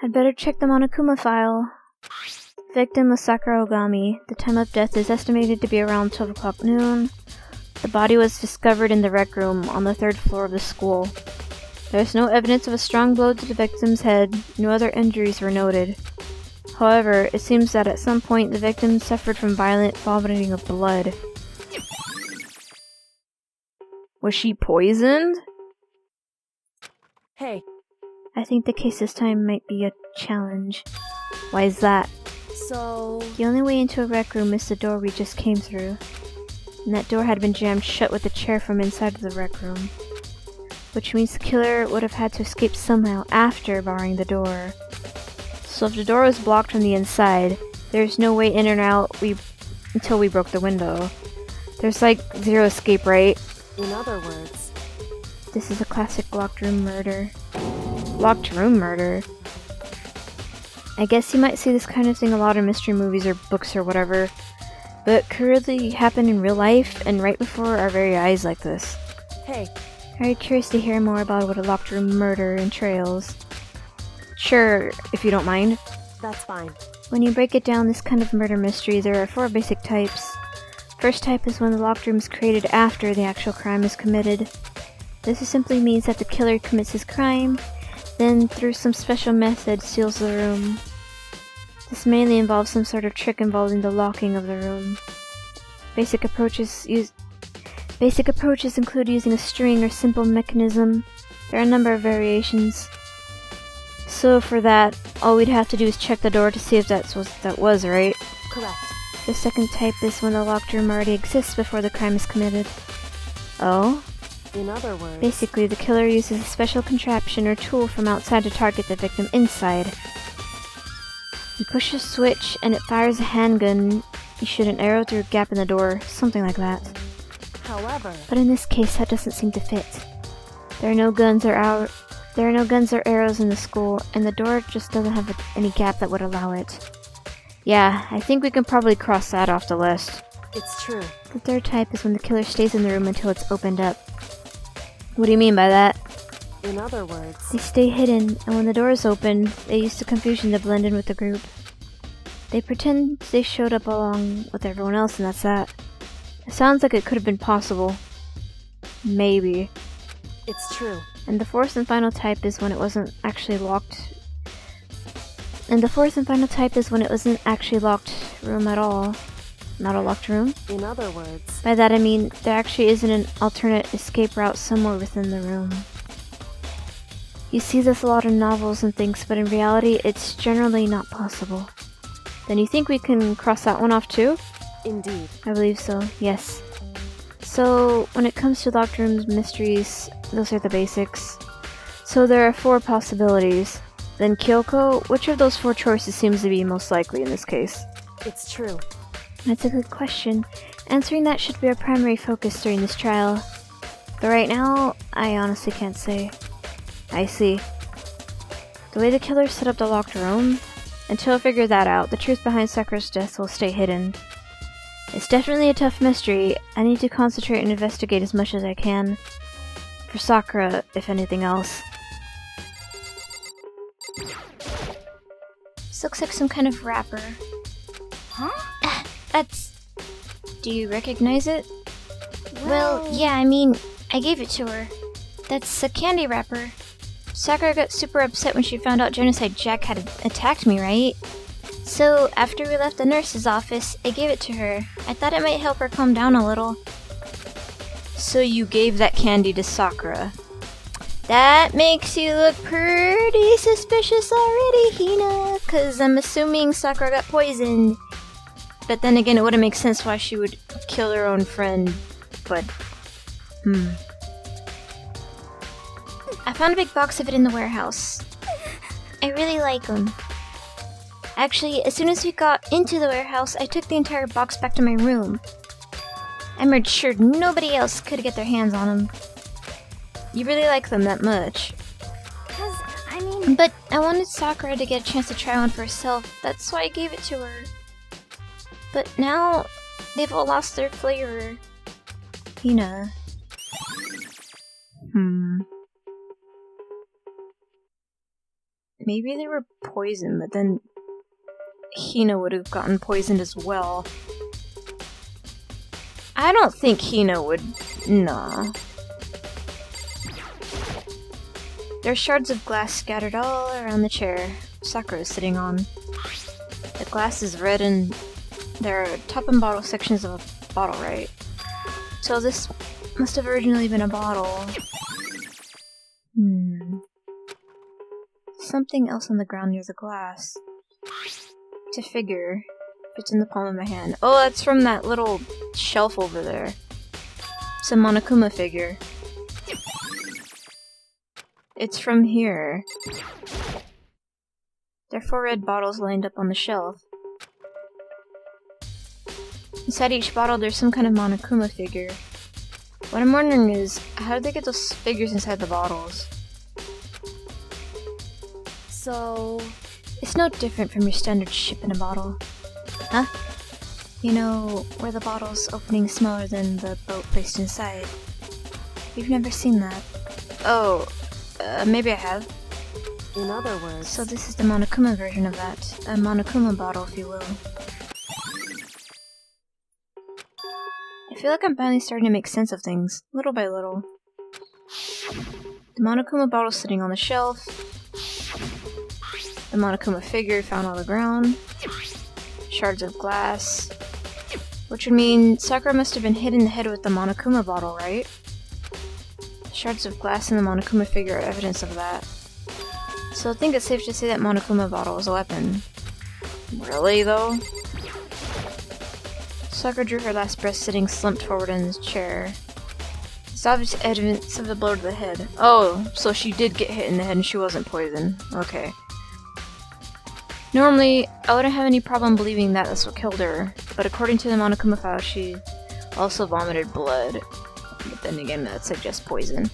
I'd better check the Monokuma file. Victim was Sakura Ogami. The time of death is estimated to be around 12 o'clock noon. The body was discovered in the rec room on the 3rd floor of the school. There is no evidence of a strong blow to the victim's head. No other injuries were noted. However, it seems that at some point the victim suffered from violent vomiting of blood. Was she poisoned? Hey. I think the case this time might be a challenge. Why is that? So... The only way into a rec room is the door we just came through. And that door had been jammed shut with a chair from inside of the rec room. Which means the killer would have had to escape somehow after barring the door. So if the door was blocked from the inside, there's no way in and out until we broke the window. There's like zero escape, right? In other words... This is a classic locked room murder. Locked room murder? I guess you might see this kind of thing a lot in mystery movies or books or whatever, but it could really happen in real life and right before our very eyes like this. Hey. Are you curious to hear more about what a locked room murder entails? Sure, if you don't mind. That's fine. When you break it down, this kind of murder mystery, there are 4 basic types. First type is when the locked room is created after the actual crime is committed. This simply means that the killer commits his crime, then through some special method seals the room. This mainly involves some sort of trick involving the locking of the room. Basic approaches include using a string or simple mechanism. There are a number of variations. So for that, all we'd have to do is check the door to see if that was right. Correct. The second type is when the locked room already exists before the crime is committed. Oh? In other words... Basically, the killer uses a special contraption or tool from outside to target the victim inside. You push a switch and it fires a handgun. You shoot an arrow through a gap in the door, something like that. However... But in this case, that doesn't seem to fit. There are no guns or arrows in the school, and the door just doesn't have any gap that would allow it. Yeah, I think we can probably cross that off the list. It's true. The third type is when the killer stays in the room until it's opened up. What do you mean by that? In other words... They stay hidden, and when the door is open, they use the confusion to blend in with the group. They pretend they showed up along with everyone else, and that's that. It sounds like it could have been possible. Maybe. It's true. And the fourth and final type is when it wasn't actually locked room at all. Not a locked room. In other words... By that I mean, there actually isn't an alternate escape route somewhere within the room. You see this a lot in novels and things, but in reality, it's generally not possible. Then you think we can cross that one off too? Indeed. I believe so, yes. So, when it comes to locked rooms mysteries, those are the basics. So there are 4 possibilities. Then Kyoko, which of those 4 choices seems to be most likely in this case? It's true. That's a good question. Answering that should be our primary focus during this trial. But right now, I honestly can't say. I see. The way the killer set up the locked room? Until I figure that out, the truth behind Sakura's death will stay hidden. It's definitely a tough mystery. I need to concentrate and investigate as much as I can. For Sakura, if anything else. This looks like some kind of wrapper. Huh? That's... Do you recognize it? Well, yeah, I mean, I gave it to her. That's a candy wrapper. Sakura got super upset when she found out Genocide Jack had attacked me, right? So, after we left the nurse's office, I gave it to her. I thought it might help her calm down a little. So you gave that candy to Sakura? That makes you look pretty suspicious already, Hina, 'cause I'm assuming Sakura got poisoned. But then again, it wouldn't make sense why she would kill her own friend, but... I found a big box of it in the warehouse. I really like them. Actually, as soon as we got into the warehouse, I took the entire box back to my room. I made sure nobody else could get their hands on them. You really like them that much? But I wanted Sakura to get a chance to try one for herself, that's why I gave it to her. But now, they've all lost their flavor. Hina. maybe they were poisoned, but then Hina would have gotten poisoned as well. I don't think Hina would... Nah. There are shards of glass scattered all around the chair Sakura is sitting on. The glass is red and there are top and bottom sections of a bottle, right? So this must have originally been a bottle. Something else on the ground near the glass. It's a figure. Fits in the palm of my hand. Oh, that's from that little shelf over there. It's a Monokuma figure. It's from here. There are 4 red bottles lined up on the shelf. Inside each bottle there's some kind of Monokuma figure. What I'm wondering is, how did they get those figures inside the bottles? So... It's no different from your standard ship in a bottle. Huh? You know, where the bottle's opening is smaller than the boat placed inside. You've never seen that. Oh, maybe I have. In other words... So this is the Monokuma version of that. A Monokuma bottle, if you will. I feel like I'm finally starting to make sense of things, little by little. The Monokuma bottle sitting on the shelf. The Monokuma figure found on the ground. Shards of glass. Which would mean Sakura must have been hit in the head with the Monokuma bottle, right? Shards of glass and the Monokuma figure are evidence of that. So I think it's safe to say that Monokuma bottle is a weapon. Really, though? Sakura drew her last breath sitting slumped forward in his chair. It's obvious evidence of a blow to the head. Oh, so she did get hit in the head and she wasn't poisoned. Okay. Normally, I wouldn't have any problem believing that that's what killed her, but according to the Monokuma file, she also vomited blood. But then again, that suggests poison.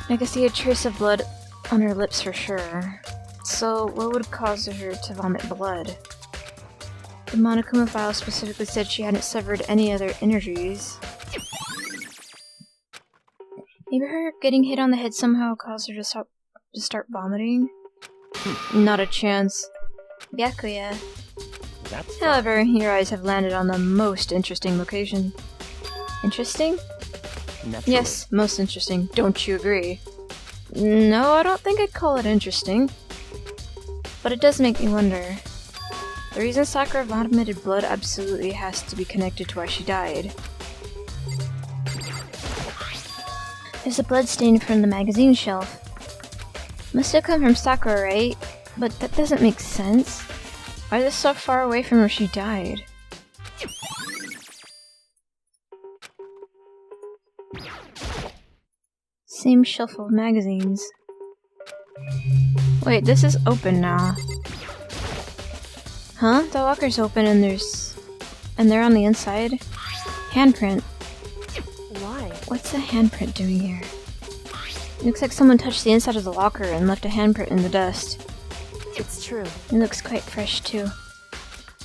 I could see a trace of blood on her lips for sure. So, what would cause her to vomit blood? The Monokuma file specifically said she hadn't severed any other energies. Maybe her getting hit on the head somehow caused her to start vomiting? Not a chance. Byakuya. However, your eyes have landed on the most interesting location. Interesting? Naturally. Yes, most interesting. Don't you agree? No, I don't think I'd call it interesting. But it does make me wonder. The reason Sakura vomited blood absolutely has to be connected to why she died. There's a blood stain from the magazine shelf. Must have come from Sakura, right? But that doesn't make sense. Why is this so far away from where she died? Same shelf of magazines. Wait, this is open now. Huh? The locker's open and they're on the inside? Handprint. Why? What's a handprint doing here? Looks like someone touched the inside of the locker and left a handprint in the dust. It's true. It looks quite fresh too.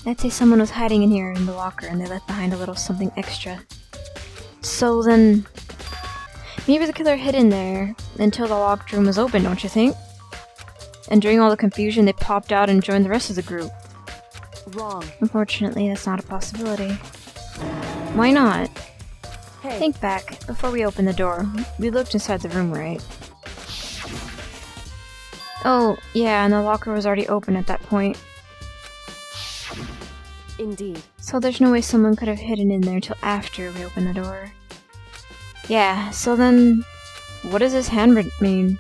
I'd say someone was hiding in here in the locker and they left behind a little something extra. So then... maybe the killer hid in there until the locked room was open, don't you think? And during all the confusion they popped out and joined the rest of the group. Wrong. Unfortunately, that's not a possibility. Why not? Hey. Think back, before we opened the door. We looked inside the room, right? Oh, yeah, and the locker was already open at that point. Indeed. So there's no way someone could have hidden in there till after we opened the door. Yeah, so then... what does this handprint mean?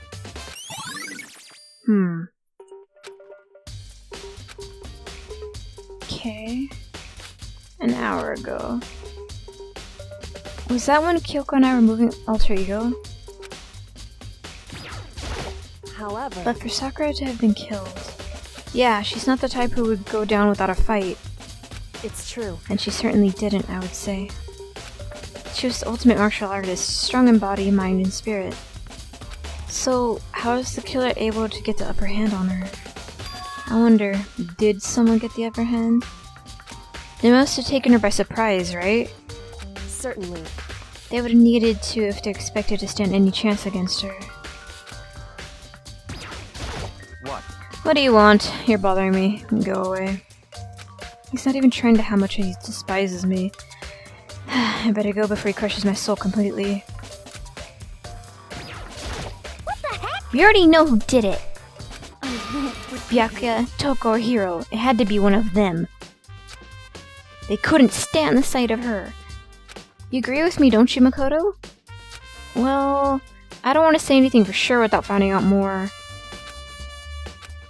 Okay. An hour ago. Was that when Kyoko and I were moving Alter Ego? However... But for Sakura to have been killed... yeah, she's not the type who would go down without a fight. It's true. And she certainly didn't, I would say. She was the ultimate martial artist, strong in body, mind, and spirit. So, how is the killer able to get the upper hand on her? I wonder, did someone get the upper hand? They must have taken her by surprise, right? Certainly. They would have needed to if they expected to stand any chance against her. What? What do you want? You're bothering me. Go away. He's not even trying to how much he despises me. I better go before he crushes my soul completely. What the heck? We already know who did it. Byakuya, Toko, or Hiro. It had to be one of them. They couldn't stand the sight of her. You agree with me, don't you, Makoto? Well, I don't want to say anything for sure without finding out more.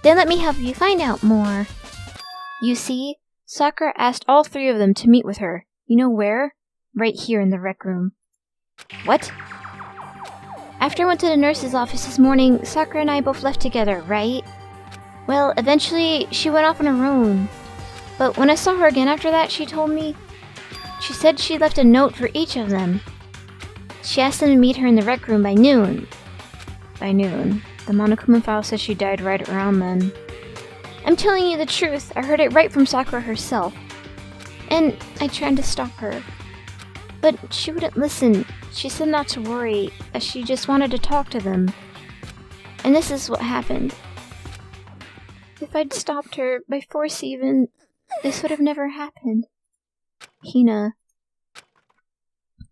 Then let me help you find out more. You see, Sakura asked all three of them to meet with her. You know where? Right here in the rec room. What? After I went to the nurse's office this morning, Sakura and I both left together, right? Well, eventually, she went off on her own. But when I saw her again after that, she told me... She said she left a note for each of them. She asked them to meet her in the rec room by noon. By noon. The Monokuma file says she died right around then. I'm telling you the truth, I heard it right from Sakura herself. And I tried to stop her. But she wouldn't listen. She said not to worry, as she just wanted to talk to them. And this is what happened. If I'd stopped her, by force even, this would have never happened. Hina.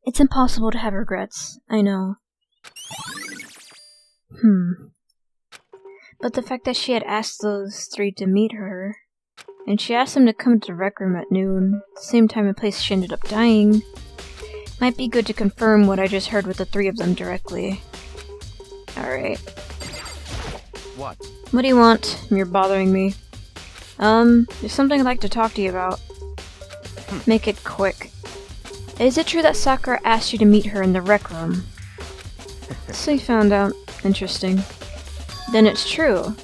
It's impossible to have regrets, I know. But the fact that she had asked those three to meet her, and she asked them to come to the rec room at noon, the same time and place she ended up dying, might be good to confirm what I just heard with the three of them directly. Alright. What? What do you want? You're bothering me. There's something I'd like to talk to you about. Make it quick. Is it true that Sakura asked you to meet her in the rec room? So you found out. Interesting. Then it's true.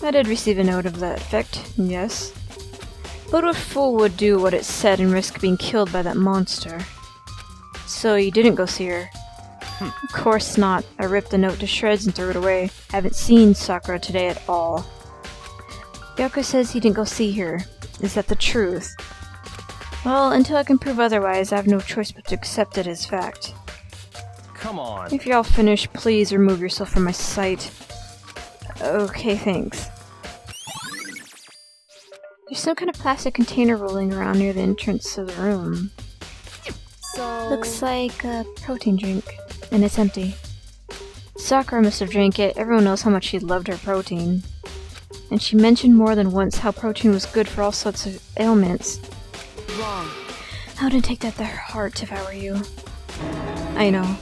I did receive a note of that effect, yes. But what fool would do what it said and risk being killed by that monster? So you didn't go see her? Of course not. I ripped the note to shreds and threw it away. Haven't seen Sakura today at all. Byakuya says he didn't go see her. Is that the truth? Well, until I can prove otherwise, I have no choice but to accept it as fact. Come on. If you're all finished, please remove yourself from my sight. Okay, thanks. There's some kind of plastic container rolling around near the entrance of the room. So... Looks like a protein drink, and it's empty. Sakura must have drank it. Everyone knows how much she loved her protein. And she mentioned more than once how protein was good for all sorts of ailments. Wrong. I wouldn't take that to heart if I were you. I know.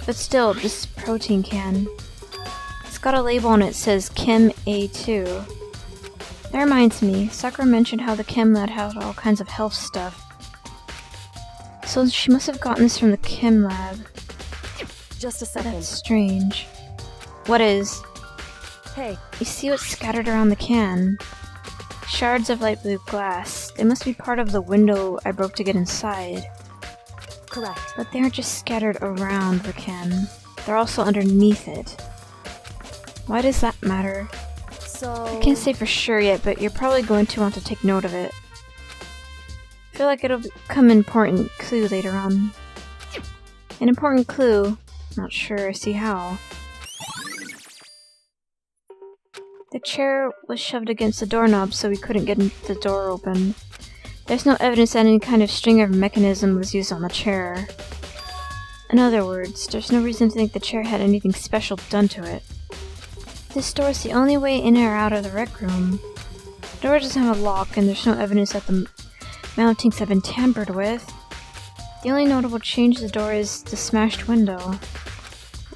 But still, this protein can. It's got a label on it that says Chem A2. That reminds me, Sakura mentioned how the chem lab had all kinds of health stuff. So she must have gotten this from the chem lab. Just a second. That's strange. What is? Hey, You see what's scattered around the can? Shards of light blue glass. They must be part of the window I broke to get inside. correct. But they aren't just scattered around the can. They're also underneath it. Why does that matter? So... I can't say for sure yet, but you're probably going to want to take note of it. I feel like it'll become an important clue later on. An important clue. Not sure, see how. The chair was shoved against the doorknob so we couldn't get the door open. There's no evidence that any kind of string or mechanism was used on the chair. In other words, there's no reason to think the chair had anything special done to it. This door is the only way in or out of the rec room. The door doesn't have a lock, and there's no evidence that the mountings have been tampered with. The only notable change to the door is the smashed window,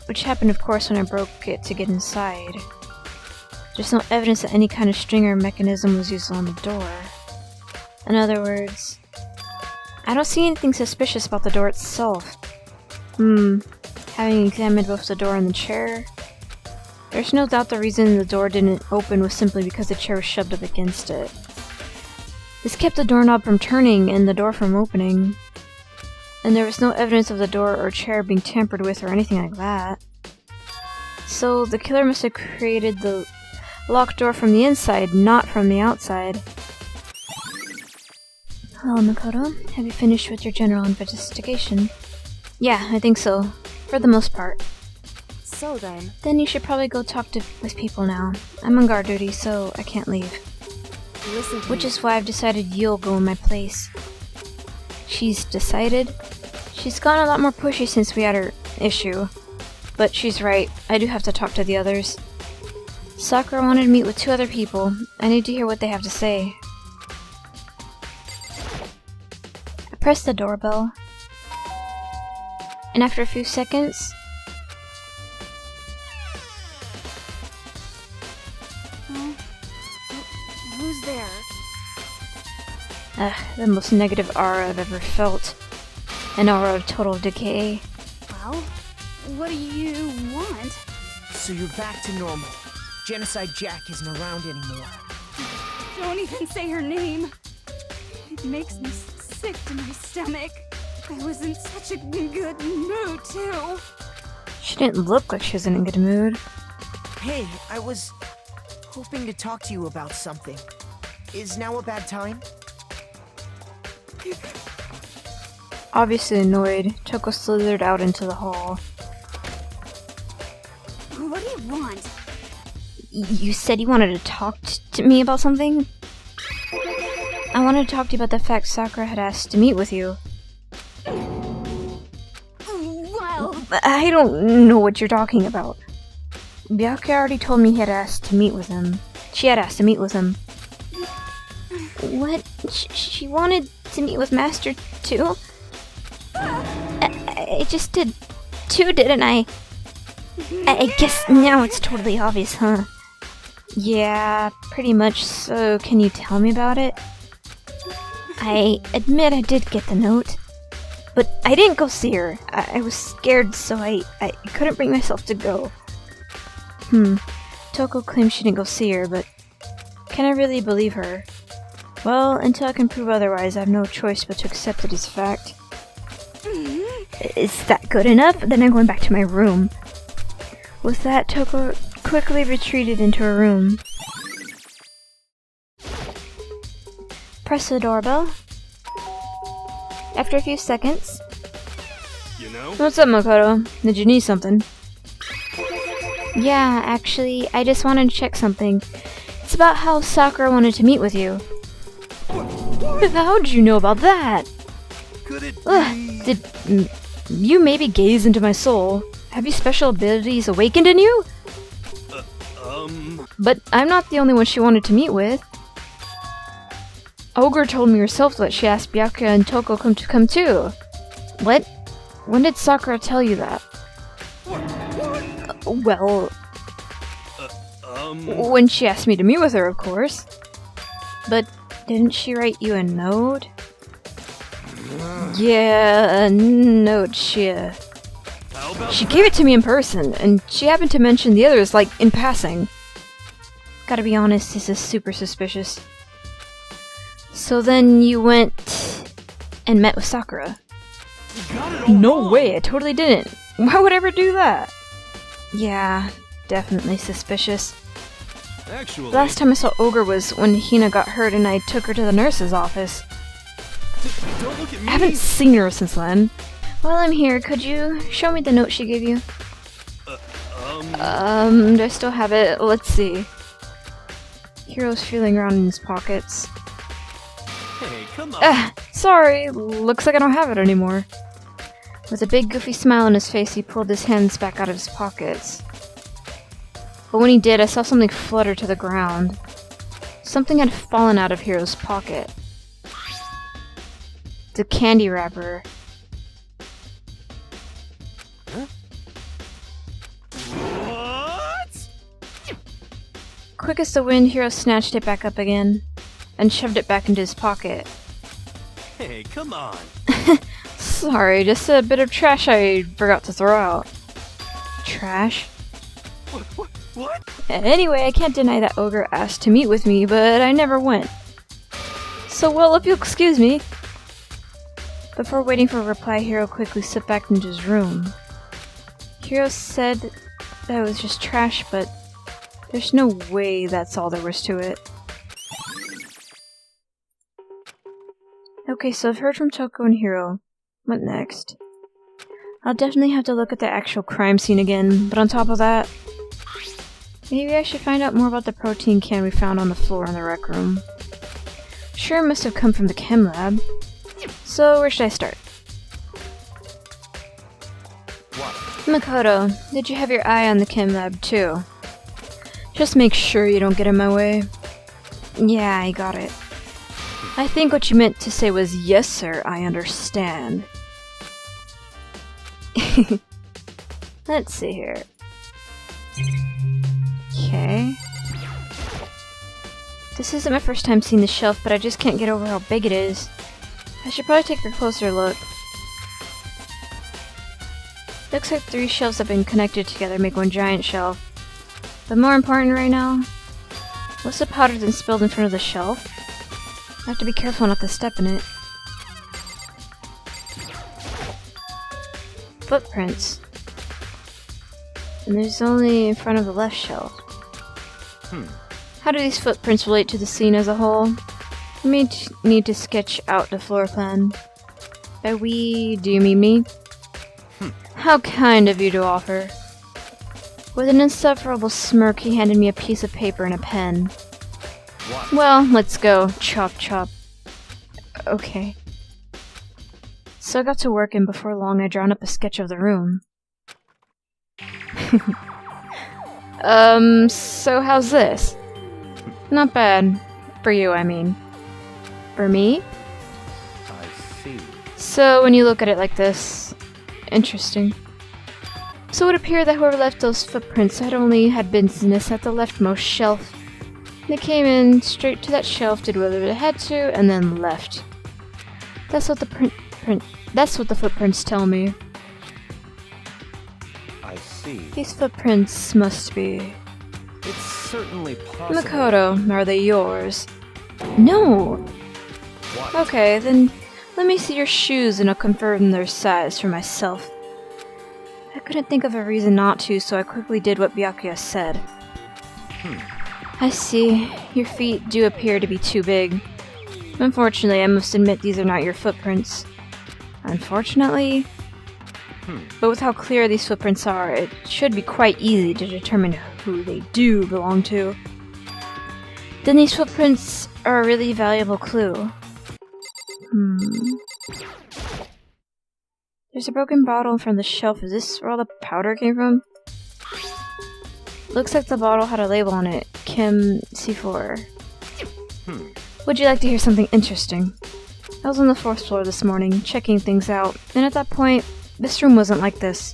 which happened of course when I broke it to get inside. There's no evidence that any kind of string or mechanism was used on the door. In other words, I don't see anything suspicious about the door itself. Having examined both the door and the chair, there's no doubt the reason the door didn't open was simply because the chair was shoved up against it. This kept the doorknob from turning and the door from opening. And there was no evidence of the door or chair being tampered with or anything like that. So the killer must have created the locked door from the inside, not from the outside. Well, Makoto, have you finished with your general investigation? Yeah, I think so. For the most part. So then, Then you should probably go talk with people now. I'm on guard duty, so I can't leave. listen to Which me. is why I've decided you'll go in my place. She's decided? She's gotten a lot more pushy since we had her issue. But she's right, I do have to talk to the others. Sakura wanted to meet with 2 other people. I need to hear what they have to say. I pressed the doorbell. And after a few seconds... Who's there? the most negative aura I've ever felt. An aura of total decay. Well, what do you want? So you're back to normal. Genocide Jack isn't around anymore. Don't even say her name. It makes me sick to my stomach. I was in such a good mood, too. She didn't look like she was in a good mood. Hey, I was hoping to talk to you about something. Is now a bad time? Obviously annoyed, Toko slithered out into the hall. What do you want? You said you wanted to talk to me about something? I wanted to talk to you about the fact Sakura had asked to meet with you. Well, I don't know what you're talking about. Byakuya already told me he had asked to meet with him. She had asked to meet with him. What? She wanted to meet with Master too? I just did too, didn't I? I guess now it's totally obvious, huh? Yeah, pretty much. So, can you tell me about it? I admit I did get the note, but I didn't go see her. I was scared, so I couldn't bring myself to go. Toko claims she didn't go see her, but can I really believe her? Well, until I can prove otherwise, I have no choice but to accept it as fact. Is that good enough? Then I'm going back to my room. With that, Toko quickly retreated into her room. Press the doorbell. After a few seconds... You know? What's up, Makoto? Did you need something? Yeah, actually, I just wanted to check something. It's about how Sakura wanted to meet with you. How did you know about that? Could it Did you maybe gaze into my soul? Have you special abilities awakened in you? But I'm not the only one she wanted to meet with. Ogre told me herself that she asked Byakuya and Toko to come too. What? When did Sakura tell you that? Well... When she asked me to meet with her, of course. But didn't she write you a note? Yeah, a note, She gave it to me in person, and she happened to mention the others, like, in passing. Gotta be honest, this is super suspicious. So then you went and met with Sakura. No way, I totally didn't. Why would I ever do that? Yeah, definitely suspicious. Actually, Last time I saw Ogre was when Hina got hurt and I took her to the nurse's office. don't look at me. I haven't seen her since then. While I'm here, could you show me the note she gave you? Do I still have it? Let's see. Hiro's feeling around in his pockets. Hey, come on. Sorry, looks like I don't have it anymore. With a big goofy smile on his face, he pulled his hands back out of his pockets. But when he did, I saw something flutter to the ground. Something had fallen out of Hiro's pocket. The candy wrapper. What? Quick as the wind, Hiro snatched it back up again, and shoved it back into his pocket. Hey, come on. Sorry, just a bit of trash I forgot to throw out. Trash? What? Anyway, I can't deny that Ogre asked to meet with me, but I never went. So, well, if you'll excuse me. Before waiting for a reply, Hiro quickly slipped back into his room. Hiro said that it was just trash, but there's no way that's all there was to it. Okay, so I've heard from Toko and Hiro. What next? I'll definitely have to look at the actual crime scene again, but on top of that, maybe I should find out more about the protein can we found on the floor in the rec room. Sure, it must have come from the chem lab. So, where should I start? What? Makoto, did you have your eye on the chem lab too? Just make sure you don't get in my way. Yeah, I got it. I think what you meant to say was, yes sir, I understand. Let's see here. Okay. This isn't my first time seeing the shelf, but I just can't get over how big it is. I should probably take a closer look. Looks like 3 shelves have been connected together to make one giant shelf. But more important right now, what's the powder that's spilled in front of the shelf? I have to be careful not to step in it. Footprints. And there's only in front of the left shelf. How do these footprints relate to the scene as a whole? I may need to sketch out the floor plan. By we, do you mean me? How kind of you to offer. With an insufferable smirk, he handed me a piece of paper and a pen. What? Well, let's go. Chop chop. Okay. So I got to work, and before long I drawn up a sketch of the room. So how's this? Not bad. For you, I mean. For me? I see. So when you look at it like this, interesting. So it would appear that whoever left those footprints had only had business at the leftmost shelf. They came in straight to that shelf, did whatever they had to, and then left. That's what the that's what the footprints tell me. I see. These footprints must be... It's certainly possible. Makoto, are they yours? No! What? Okay, then let me see your shoes and I'll confirm their size for myself. I couldn't think of a reason not to, so I quickly did what Byakuya said. I see. Your feet do appear to be too big. Unfortunately, I must admit these are not your footprints. Unfortunately? But with how clear these footprints are, it should be quite easy to determine who they do belong to. Then these footprints are a really valuable clue. There's a broken bottle in front of the shelf. Is this where all the powder came from? Looks like the bottle had a label on it. Chem C4. Would you like to hear something interesting? I was on the 4th floor this morning, checking things out, and at that point, this room wasn't like this.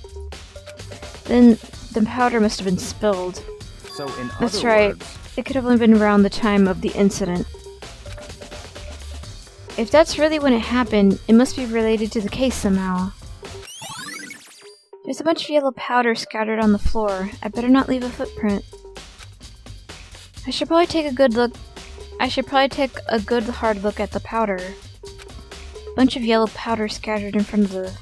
Then, the powder must have been spilled. So in That's other right. words, It could have only been around the time of the incident. If that's really when it happened, it must be related to the case somehow. There's a bunch of yellow powder scattered on the floor. I better not leave a footprint. I should probably take a good hard look at the powder. Bunch of yellow powder scattered in front of the...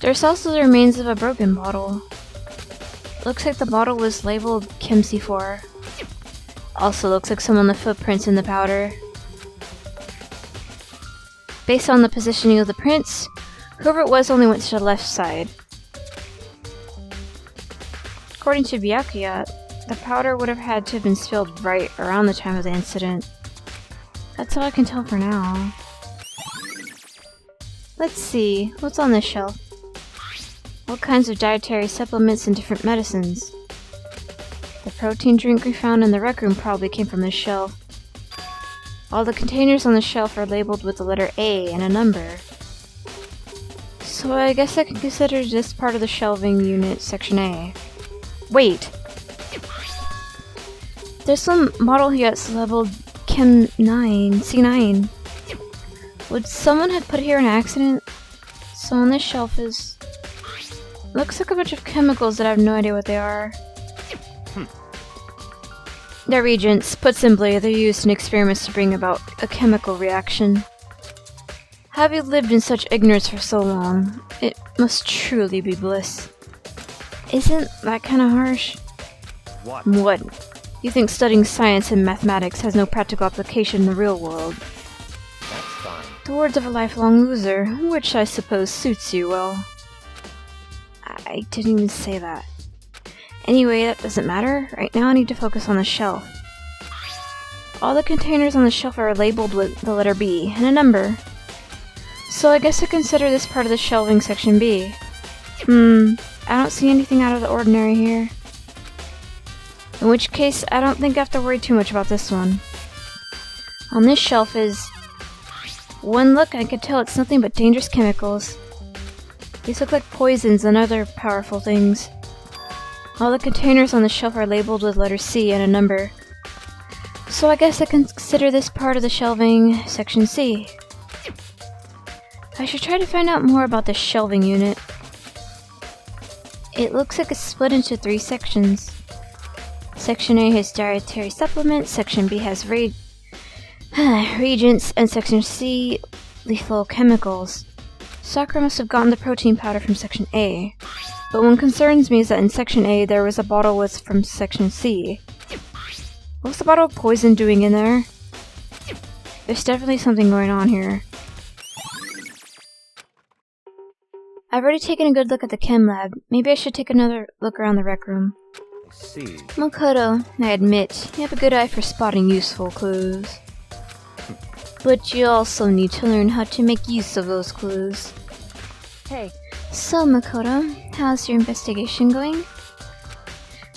There's also the remains of a broken bottle. Looks like the bottle was labeled Chem C4. Also looks like someone left footprints in the powder. Based on the positioning of the prints, whoever it was only went to the left side. According to Byakuya, the powder would have had to have been spilled right around the time of the incident. That's all I can tell for now. Let's see, what's on this shelf? All kinds of dietary supplements and different medicines. The protein drink we found in the rec room probably came from this shelf. All the containers on the shelf are labeled with the letter A and a number. So I guess I can consider this part of the shelving unit, section A. Wait! There's some bottle here that's labeled Chem 9, C9. Would someone have put here an accident? So on this shelf is... Looks like a bunch of chemicals that I have no idea what they are. They're reagents. Put simply, they're used in experiments to bring about a chemical reaction. Have you lived in such ignorance for so long? It must truly be bliss. Isn't that kind of harsh? what? What? You think studying science and mathematics has no practical application in the real world? That's fine. The words of a lifelong loser, which I suppose suits you well. I didn't even say that. Anyway, that doesn't matter. Right now I need to focus on the shelf. All the containers on the shelf are labeled with the letter B and a number. So I guess I consider this part of the shelving section B. I don't see anything out of the ordinary here. In which case, I don't think I have to worry too much about this one. On this shelf is... One look, I can tell it's nothing but dangerous chemicals. These look like poisons and other powerful things. All the containers on the shelf are labeled with letter C and a number. So I guess I can consider this part of the shelving section C. I should try to find out more about the shelving unit. It looks like it's split into 3 sections. Section A has dietary supplements, Section B has reagents, and Section C, lethal chemicals. Sakura must have gotten the protein powder from Section A. But what concerns me is that in Section A there was a bottle from Section C. What's the bottle of poison doing in there? There's definitely something going on here. I've already taken a good look at the chem lab. Maybe I should take another look around the rec room. I see. Makoto, I admit, you have a good eye for spotting useful clues. But you also need to learn how to make use of those clues. Hey, So, Makoto, how's your investigation going?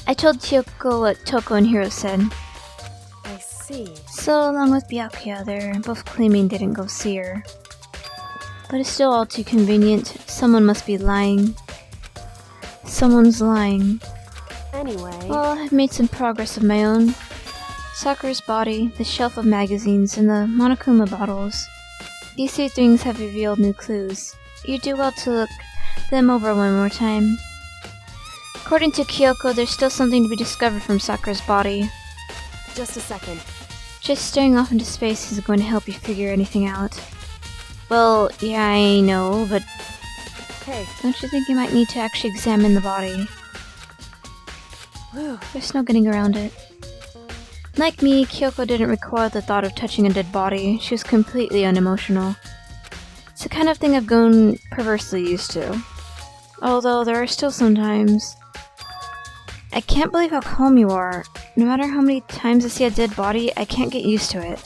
I told Kyoko what Toko and Hiro said. I see. So, along with Byakuya, they're both claiming they didn't go see her. But it's still all too convenient. Someone must be lying. Someone's lying. Anyway, Well, I've made some progress of my own. Sakura's body, the shelf of magazines, and the Monokuma bottles. These 3 things have revealed new clues. You do well to look them over one more time. According to Kyoko, there's still something to be discovered from Sakura's body. just a second. Just staring off into space isn't going to help you figure anything out. Well, yeah, I know, but Hey, don't you think you might need to actually examine the body? whew. There's no getting around it. Like me, Kyoko didn't recoil at the thought of touching a dead body. She was completely unemotional. It's the kind of thing I've grown perversely used to. Although there are still some times. I can't believe how calm you are. No matter how many times I see a dead body, I can't get used to it.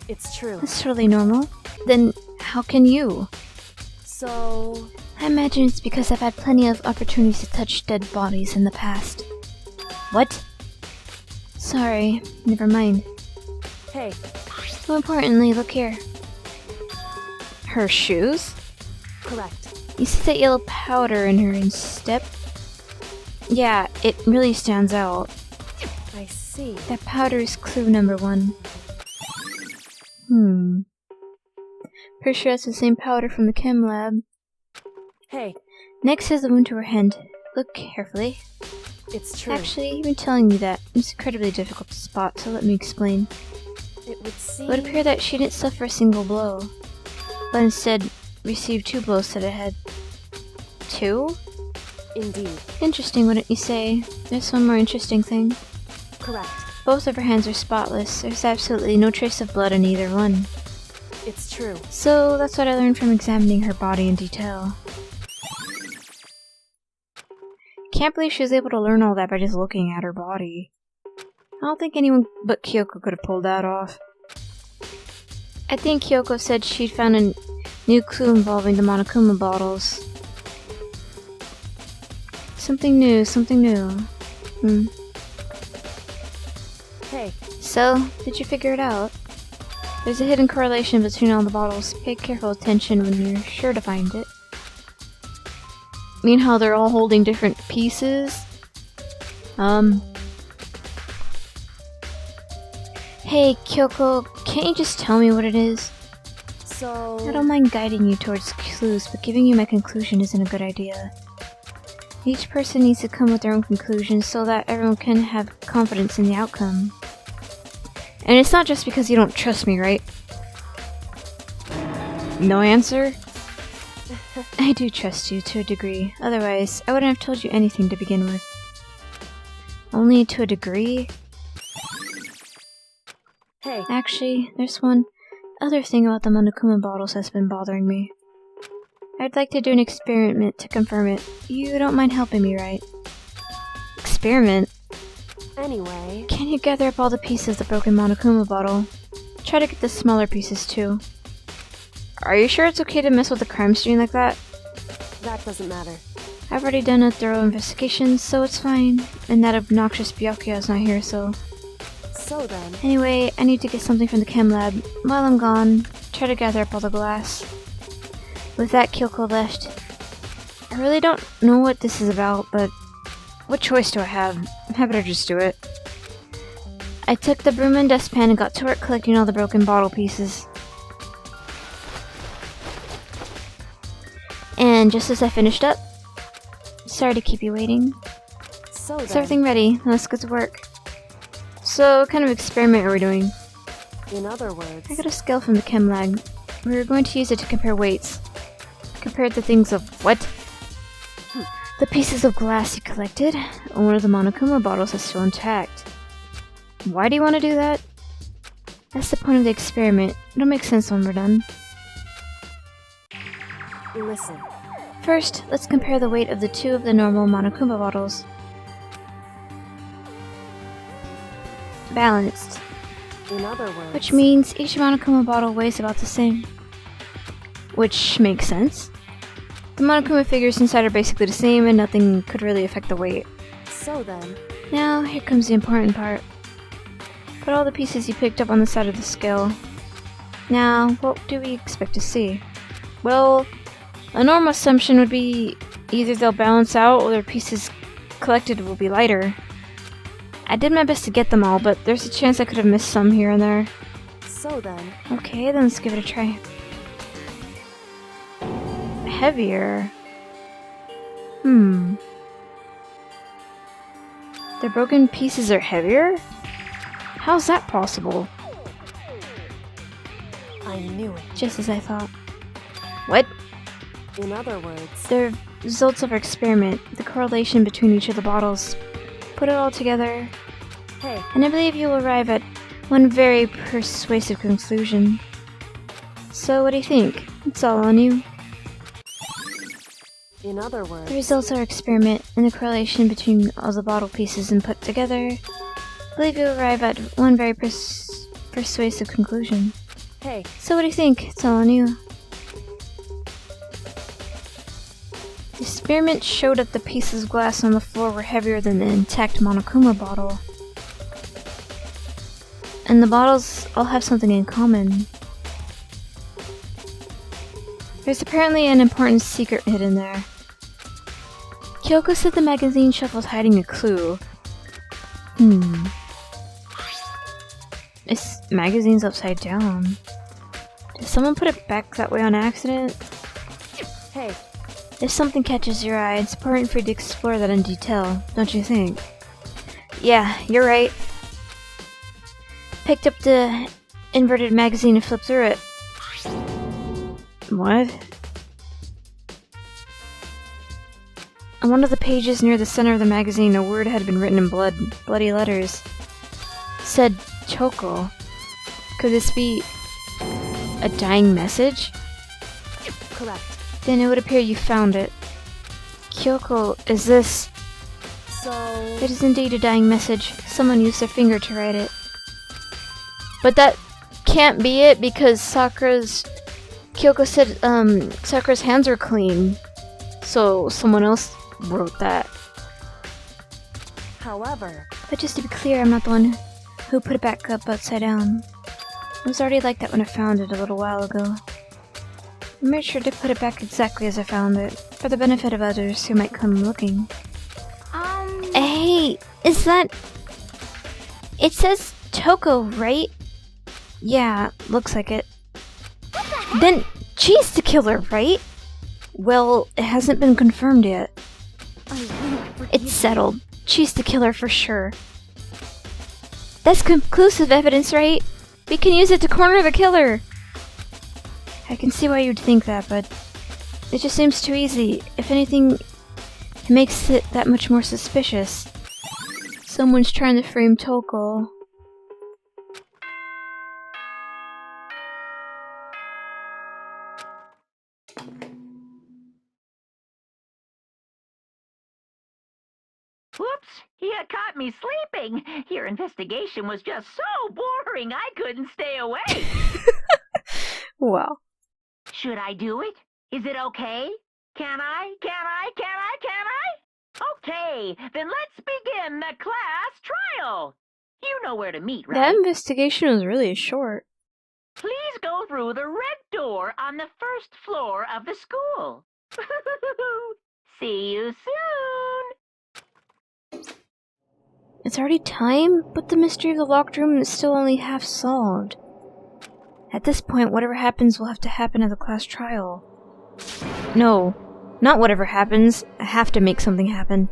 It's true. That's totally normal. Then how can you? So, I imagine it's because I've had plenty of opportunities to touch dead bodies in the past. What? Sorry, never mind. hey, More importantly, look here. Her shoes? correct. You see that yellow powder in her instep? Yeah, it really stands out. I see. That powder is clue number 1. Pretty sure that's the same powder from the chem lab. Hey, Next is the wound to her hand. Look carefully. it's true. Actually, even telling you that, it's incredibly difficult to spot, so let me explain. It would seem... It would appear that she didn't suffer a single blow, but instead received 2 blows to the head. 2? Indeed. Interesting, wouldn't you say? There's one more interesting thing. Correct. Both of her hands are spotless. There's absolutely no trace of blood in either one. It's true. So that's what I learned from examining her body in detail. Can't believe she was able to learn all that by just looking at her body. I don't think anyone but Kyoko could have pulled that off. I think Kyoko said she'd found a new clue involving the Monokuma bottles. Something new, something new. Hey, So, did you figure it out? There's a hidden correlation between all the bottles. Pay careful attention when you're sure to find it. Mean how they're all holding different pieces? Hey, Kyoko, can't you just tell me what it is? so... I don't mind guiding you towards clues, but giving you my conclusion isn't a good idea. Each person needs to come with their own conclusions so that everyone can have confidence in the outcome. And it's not just because you don't trust me, right? No answer? I do trust you to a degree, otherwise I wouldn't have told you anything to begin with. Only to a degree? Hey, Actually, there's one other thing about the Monokuma bottles that's been bothering me. I'd like to do an experiment to confirm it. You don't mind helping me, right? Experiment? Anyway, Can you gather up all the pieces of the broken Monokuma bottle? Try to get the smaller pieces too. Are you sure it's okay to mess with the crime scene like that? that doesn't matter. I've already done a thorough investigation, so it's fine. And that obnoxious Byakuya's not here, so... So then, Anyway, I need to get something from the chem lab. While I'm gone, try to gather up all the glass. With that, Kyoko left. I really don't know what this is about, but... What choice do I have? I better just do it. I took the broom and dustpan and got to work collecting all the broken bottle pieces. And just as I finished up... Sorry to keep you waiting. so then, Is everything ready? Let's get to work. So, what kind of experiment are we doing? in other words, I got a scale from the chem lab. We were going to use it to compare weights. Compare the things of what? The pieces of glass you collected. One of the Monokuma bottles is still intact. Why do you want to do that? That's the point of the experiment. It'll make sense when we're done. listen. First, let's compare the weight of the two of the normal Monokuma bottles. Balanced. In other words, Which means each Monokuma bottle weighs about the same. Which makes sense. The Monokuma figures inside are basically the same and nothing could really affect the weight. so then, Now, here comes the important part. Put all the pieces you picked up on the side of the scale. Now, what do we expect to see? Well, a normal assumption would be either they'll balance out or their pieces collected will be lighter. I did my best to get them all, but there's a chance I could have missed some here and there. so then, Okay, then let's give it a try. Heavier. The broken pieces are heavier? How's that possible? I knew it. Just as I thought. What? In other words, The results of our experiment, the correlation between each of the bottles. Put it all together, hey, and I believe you will arrive at one very persuasive conclusion. So what do you think? It's all on you. in other words, The results of our experiment and the correlation between all the bottle pieces and put together, I believe you will arrive at one very persuasive conclusion. hey, So what do you think? It's all on you. The experiment showed that the pieces of glass on the floor were heavier than the intact Monokuma bottle. And the bottles all have something in common. There's apparently an important secret hidden there. Kyoko said the magazine shelf was hiding a clue. This magazine's upside down. Did someone put it back that way on accident? hey, If something catches your eye, it's important for you to explore that in detail, don't you think? Yeah, you're right. Picked up the inverted magazine and flipped through it. What? On one of the pages near the center of the magazine, a word had been written in bloody letters. It said Toko. Could this be a dying message? correct. Then it would appear you found it. Kyoko, is this... So, It is indeed a dying message. Someone used their finger to write it. But that can't be it because Kyoko said, Sakura's hands are clean. So someone else wrote that. however, But just to be clear, I'm not the one who put it back up upside down. It was already like that when I found it a little while ago. I made sure to put it back exactly as I found it, for the benefit of others who might come looking. Hey, is that... It says Toko, right? Yeah, looks like it. Then she's the killer, right? Well, it hasn't been confirmed yet. It's settled. She's the killer for sure. That's conclusive evidence, right? We can use it to corner the killer. I can see why you'd think that, but it just seems too easy. If anything, it makes it that much more suspicious. Someone's trying to frame Toko. You caught me sleeping. Your investigation was just so boring I couldn't stay awake. Wow. Should I do it? Is it okay? Can I? Okay, then let's begin the class trial. You know where to meet, right? That investigation was really short. Please go through the red door on the first floor of the school. See you soon. It's already time, but the mystery of the locked room is still only half solved. At this point, whatever happens will have to happen at the class trial. No, not whatever happens. I have to make something happen.